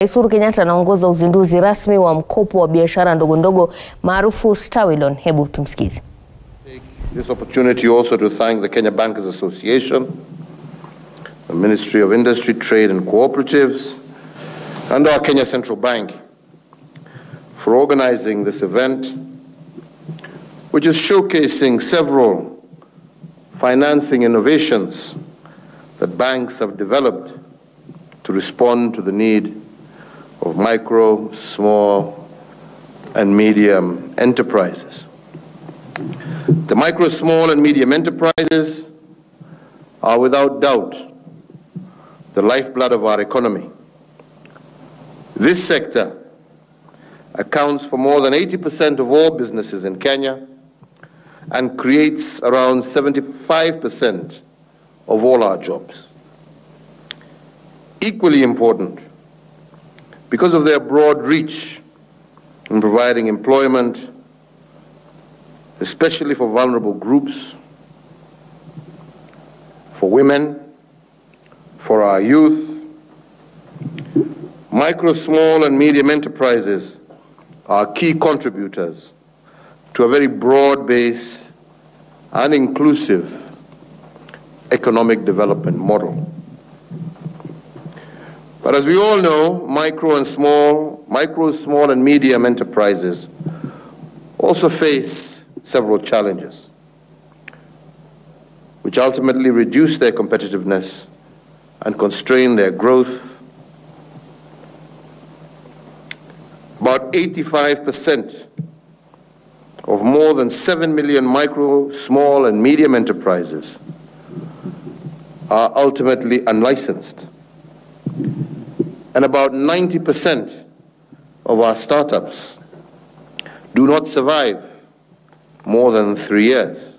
Uhuru Kenyatta anaongoza uzinduzi rasmi wa mkopo wa biashara ndogo ndogo maarufu Stawi Loan. Hebu tumsikize. This opportunity also to thank the Kenya Bankers Association, the Ministry of Industry, Trade and Cooperatives, and our Kenya Central Bank for organizing this event, which is showcasing several financing innovations that banks have developed to respond to the need of micro, small, and medium enterprises. The micro, small, and medium enterprises are without doubt the lifeblood of our economy. This sector accounts for more than 80% of all businesses in Kenya and creates around 75% of all our jobs. Equally important, because of their broad reach in providing employment, especially for vulnerable groups, for women, for our youth, micro, small, and medium enterprises are key contributors to a very broad-based and inclusive economic development model. But as we all know, micro, small, and medium enterprises also face several challenges, which ultimately reduce their competitiveness and constrain their growth. About 85% of more than 7 million micro, small, and medium enterprises are ultimately unlicensed. And about 90% of our startups do not survive more than 3 years.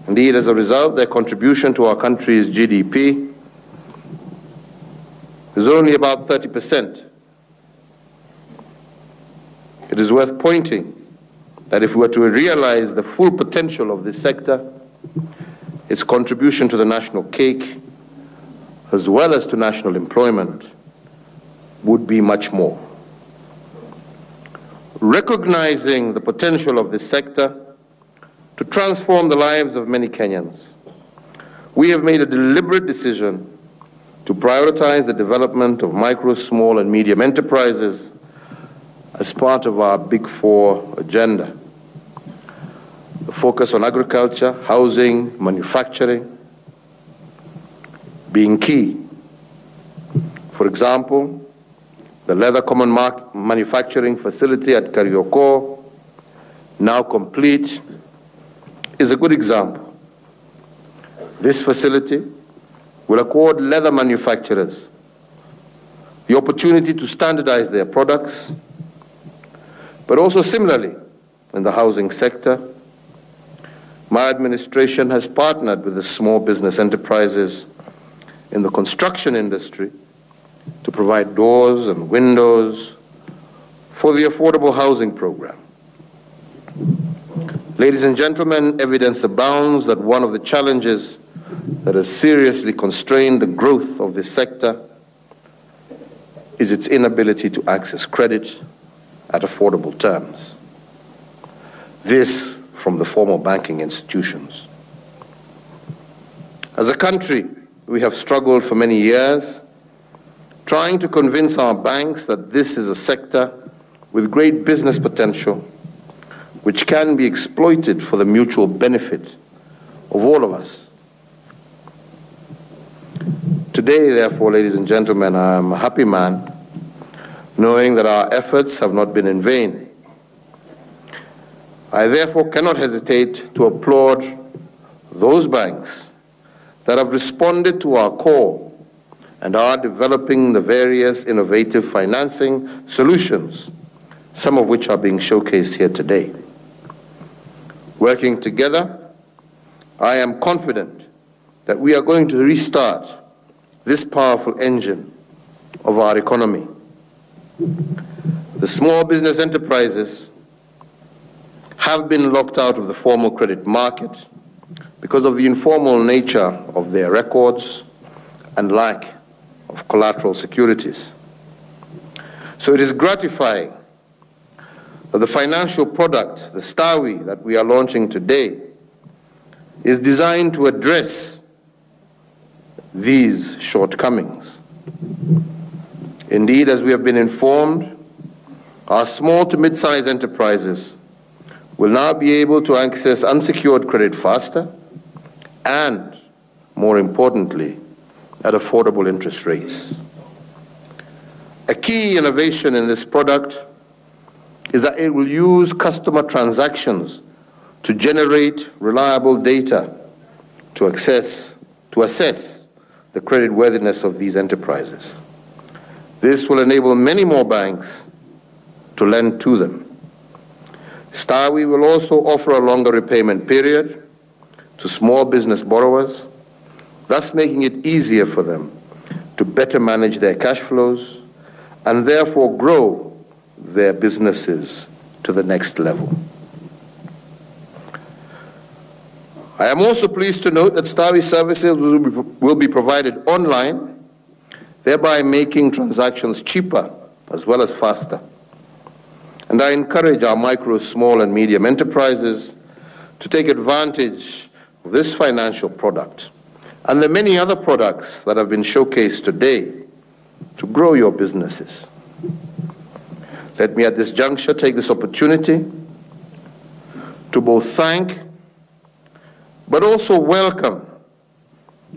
Indeed, as a result, their contribution to our country's GDP is only about 30%. It is worth pointing that if we were to realize the full potential of this sector, its contribution to the national cake, as well as to national employment, would be much more. Recognizing the potential of this sector to transform the lives of many Kenyans, we have made a deliberate decision to prioritize the development of micro, small, and medium enterprises as part of our Big Four agenda. The focus on agriculture, housing, manufacturing being key. For example, the leather common manufacturing facility at Karioko, now complete, is a good example. This facility will accord leather manufacturers the opportunity to standardize their products, but also similarly in the housing sector, my administration has partnered with the small business enterprises in the construction industry to provide doors and windows for the affordable housing program. Ladies and gentlemen, evidence abounds that one of the challenges that has seriously constrained the growth of this sector is its inability to access credit at affordable terms. This from the formal banking institutions. As a country, we have struggled for many years trying to convince our banks that this is a sector with great business potential which can be exploited for the mutual benefit of all of us. Today, therefore, ladies and gentlemen, I am a happy man knowing that our efforts have not been in vain. I therefore cannot hesitate to applaud those banks that have responded to our call and are developing the various innovative financing solutions, some of which are being showcased here today. Working together, I am confident that we are going to restart this powerful engine of our economy. The small business enterprises have been locked out of the formal credit market because of the informal nature of their records and lack of collateral securities. So it is gratifying that the financial product, the STAWI, that we are launching today, is designed to address these shortcomings. Indeed, as we have been informed, our small to mid-sized enterprises will now be able to access unsecured credit faster and, more importantly, at affordable interest rates. A key innovation in this product is that it will use customer transactions to generate reliable data to assess the creditworthiness of these enterprises. This will enable many more banks to lend to them. STAWI will also offer a longer repayment period to small business borrowers, thus making it easier for them to better manage their cash flows and therefore grow their businesses to the next level. I am also pleased to note that STAWI services will be provided online, thereby making transactions cheaper as well as faster. And I encourage our micro, small, and medium enterprises to take advantage of this financial product and the many other products that have been showcased today to grow your businesses. Let me at this juncture take this opportunity to both thank but also welcome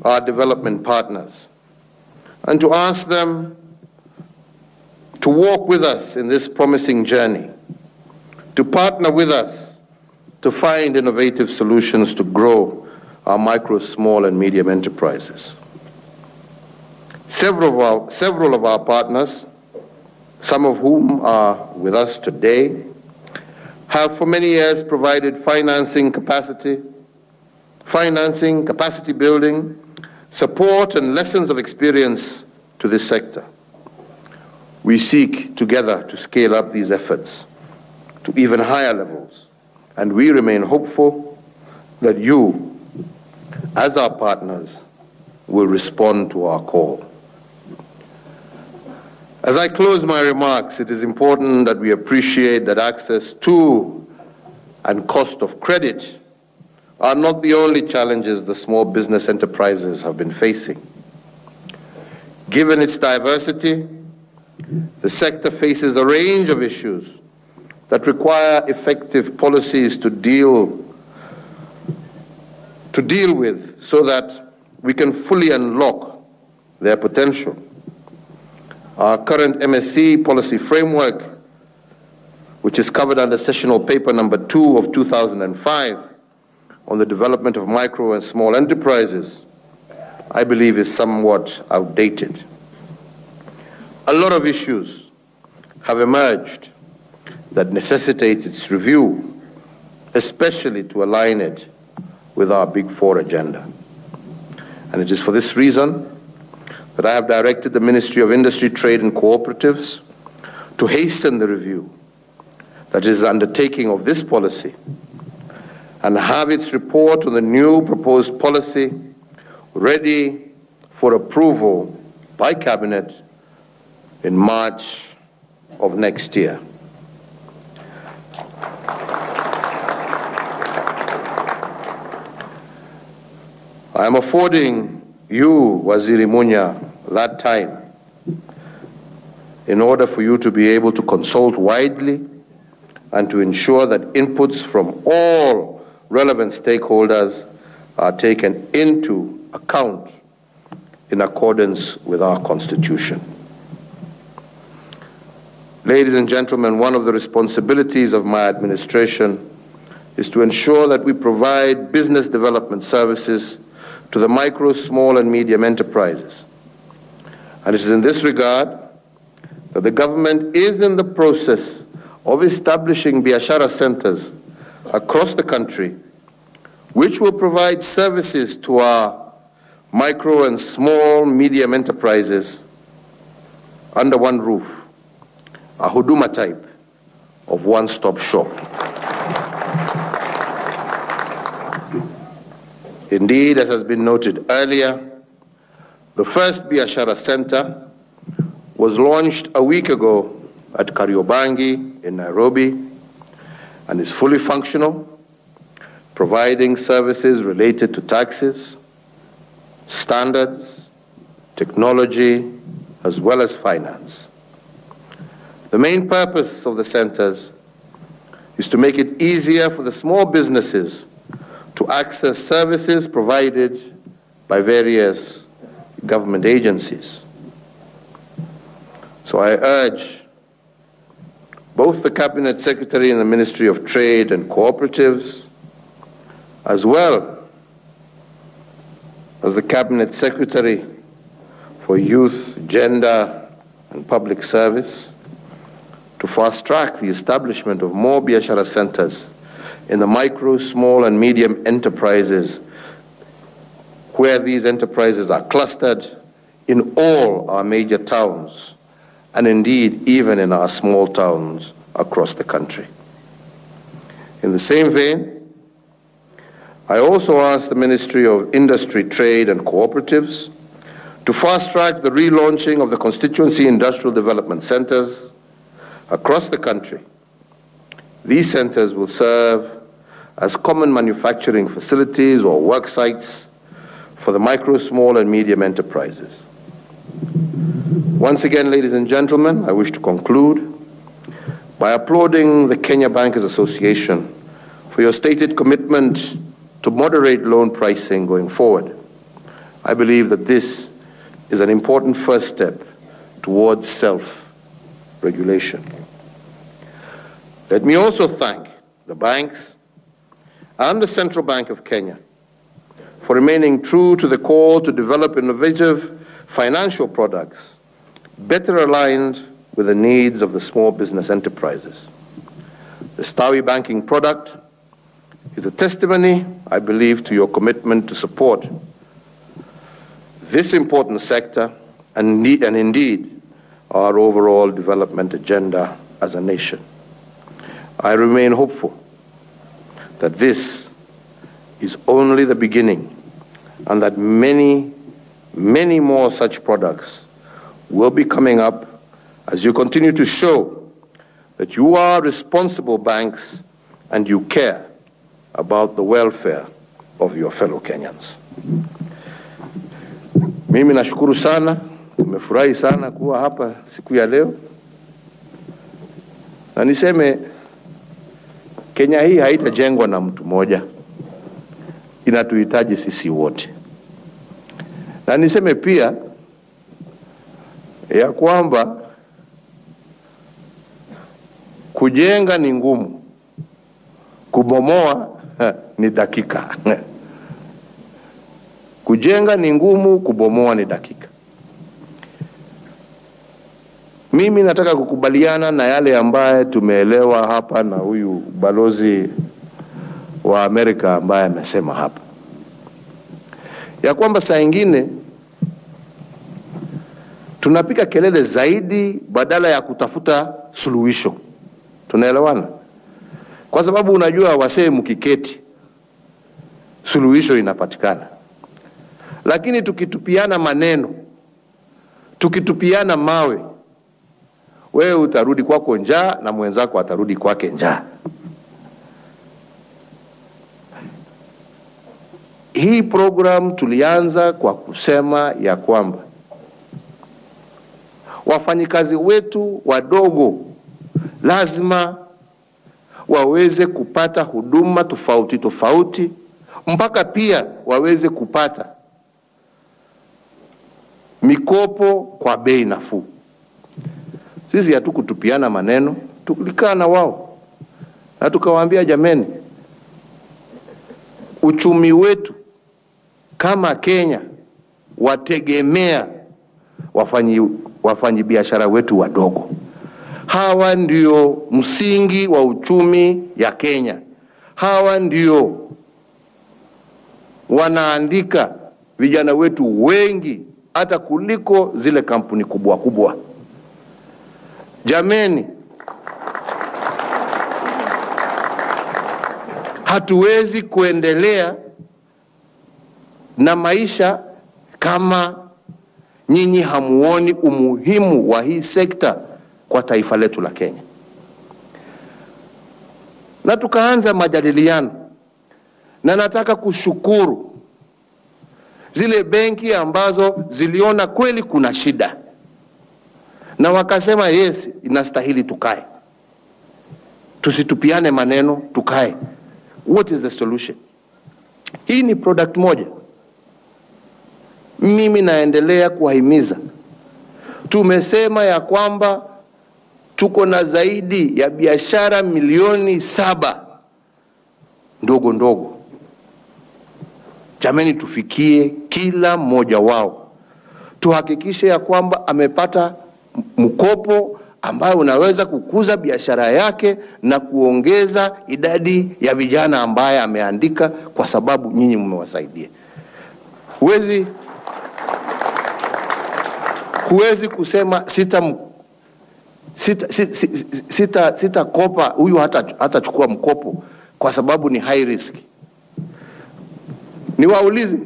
our development partners and to ask them to walk with us in this promising journey, to partner with us to find innovative solutions to grow our micro, small, and medium enterprises. Several of our partners, some of whom are with us today, have for many years provided financing, capacity building, support, and lessons of experience to this sector. We seek together to scale up these efforts to even higher levels, and we remain hopeful that you, as our partners, will respond to our call. As I close my remarks, it is important that we appreciate that access to and cost of credit are not the only challenges the small business enterprises have been facing. Given its diversity, the sector faces a range of issues that require effective policies to deal with so that we can fully unlock their potential. Our current MSC policy framework, which is covered under Sessional Paper number 2 of 2005 on the development of micro and small enterprises, I believe is somewhat outdated. A lot of issues have emerged that necessitate its review, especially to align it with our Big Four agenda. And it is for this reason that I have directed the Ministry of Industry, Trade and Cooperatives to hasten the review that is undertaking of this policy and have its report on the new proposed policy ready for approval by Cabinet in March of next year. I am affording you, Waziri Munya, that time in order for you to be able to consult widely and to ensure that inputs from all relevant stakeholders are taken into account in accordance with our Constitution. Ladies and gentlemen, one of the responsibilities of my administration is to ensure that we provide business development services to the micro, small, and medium enterprises. And it is in this regard that the government is in the process of establishing biashara centers across the country, which will provide services to our micro and small, medium enterprises under one roof, a huduma type of one-stop shop. Indeed, as has been noted earlier, The first Biashara Center was launched a week ago at Kariobangi in Nairobi and is fully functional, providing services related to taxes, standards, technology, as well as finance. The main purpose of the centers is to make it easier for the small businesses to access services provided by various government agencies. So I urge both the Cabinet Secretary in the Ministry of Trade and Cooperatives, as well as the Cabinet Secretary for Youth, Gender, and Public Service, to fast-track the establishment of more Biashara centers in the micro, small, and medium enterprises, where these enterprises are clustered in all our major towns, and indeed even in our small towns across the country. In the same vein, I also asked the Ministry of Industry, Trade, and Cooperatives to fast-track the relaunching of the constituency industrial development centers across the country. These centers will serve as common manufacturing facilities or work sites for the micro, small, and medium enterprises. Once again, ladies and gentlemen, I wish to conclude by applauding the Kenya Bankers Association for your stated commitment to moderate loan pricing going forward. I believe that this is an important first step towards self-regulation. Let me also thank the banks and the Central Bank of Kenya for remaining true to the call to develop innovative financial products better aligned with the needs of the small business enterprises. The Stawi banking product is a testimony, I believe, to your commitment to support this important sector and indeed our overall development agenda as a nation. I remain hopeful that this is only the beginning and that many, many more such products will be coming up as you continue to show that you are responsible banks and you care about the welfare of your fellow Kenyans. Mimi nashukuru sana, tumefurahi sana kuwa hapa siku ya leo. Na niseme Kenya hii haitajengwa na mtu mmoja. Inatuhitaji sisi wote. Na niseme pia ya kwamba kujenga ni ngumu, kubomoa ni dakika. Kujenga ni ngumu, kubomoa ni dakika. Mimi nataka kukubaliana na yale ambaye tumeelewa hapa na huyu balozi wa Amerika ambaye amesema hapa, ya kwamba saa ingine tunapiga kelele zaidi badala ya kutafuta suluhisho. Tunaelewana? Kwa sababu unajua wasee mkiketi suluhisho inapatikana. Lakini tukitupiana maneno, tukitupiana mawe, wewe utarudi kwako njaa na mwenzako atarudi kwake njaa. Hii program tulianza kwa kusema ya kwamba wafanyikazi wetu wadogo lazima waweze kupata huduma tofauti tofauti, mpaka pia waweze kupata mikopo kwa bei nafuu. Sisi hatukutupiana maneno, tulikaa na wao na tukawaambia, jameni, uchumi wetu kama Kenya wategemea wafanyi biashara wetu wadogo. Hawa ndio msingi wa uchumi ya Kenya. Hawa ndio wanaandika vijana wetu wengi hata kuliko zile kampuni kubwa kubwa. Jameni, hatuwezi kuendelea na maisha kama nyinyi hamuoni umuhimu wa hii sekta kwa taifa letu la Kenya. Na tukaanza majadiliano, na nataka kushukuru zile benki ambazo ziliona kweli kuna shida na wakasema yes, inastahili tukae, tusitupiane maneno, tukae. What is the solution? Hii ni product moja. Mimi naendelea kuwahimiza. Tumesema ya kwamba tuko na zaidi ya biashara milioni 7 ndogo ndogo. Jamani, tufikie kila mmoja wao. Tuhakikishe ya kwamba amepata mkopo ambayo unaweza kukuza biashara yake na kuongeza idadi ya vijana ambaye ameandika, kwa sababu nyinyi mmewasaidia. Huwezi kusema sita kopa, huyu hata chukua mkopo kwa sababu ni high risk. Niwaulize,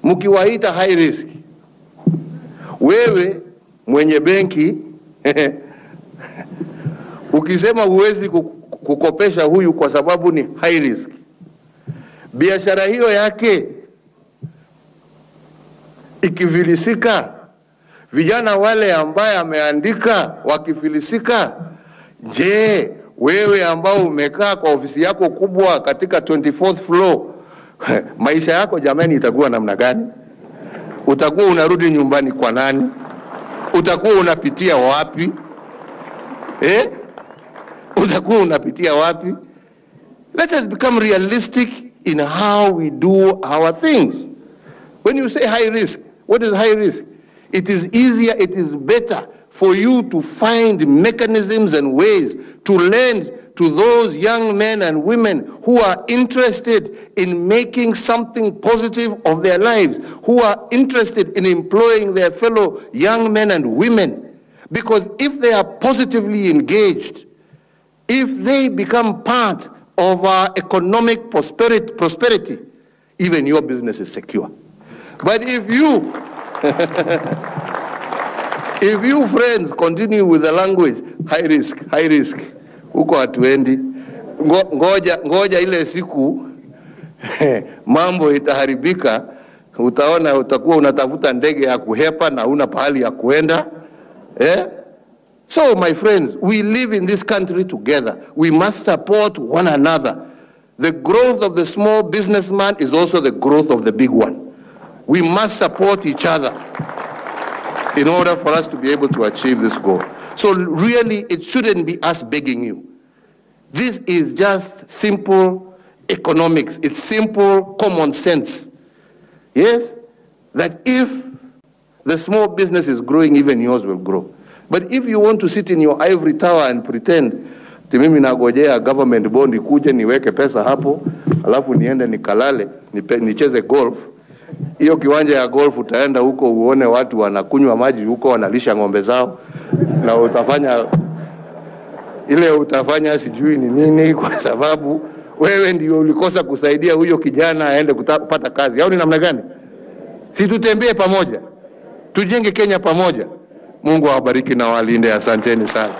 mkiwaita high risk, wewe mwenye benki ukisema huwezi kukopesha huyu kwa sababu ni high risk, biashara hiyo yake ikifilisika, vijana wale ambaye ameandika wakifilisika, je, wewe ambao umekaa kwa ofisi yako kubwa katika 24th floor, maisha yako jamani itakuwa namna gani? Utakuwa unarudi nyumbani kwa nani? Utakuwa unapitia wapi? Utakuwa unapitia wapi? Let us become realistic in how we do our things. When you say high risk, what is high risk? It is easier, it is better for you to find mechanisms and ways to lend to those young men and women who are interested in making something positive of their lives, who are interested in employing their fellow young men and women. Because if they are positively engaged, if they become part of our economic prosperity, even your business is secure. But if you if you friends continue with the language high risk, huko hatuendi. Ngoja ile siku mambo itaharibika, utaona utakuwa unatafuta ndege ya kuhepa na una pahali ya kuenda. So my friends, we live in this country together. We must support one another. The growth of the small businessman is also the growth of the big one. We must support each other in order for us to be able to achieve this goal. So really, it shouldn't be us begging you. This is just simple economics. It's simple common sense. Yes? That if the small business is growing, even yours will grow. But if you want to sit in your ivory tower and pretend, mimi nagojea government bond ikuje niweke pesa hapo, alafu niende nikalale, nicheze golf. Hiyo kiwanja ya golf utaenda huko uone watu wanakunywa maji huko, wanalisha ng'ombe zao, na utafanya sijui ni nini, kwa sababu wewe ndio ulikosa kusaidia huyo kijana aende kupata kazi. Au ni namna gani? Si tutembee pamoja, tujenge Kenya pamoja. Mungu awabariki na walinde. Asanteni sana.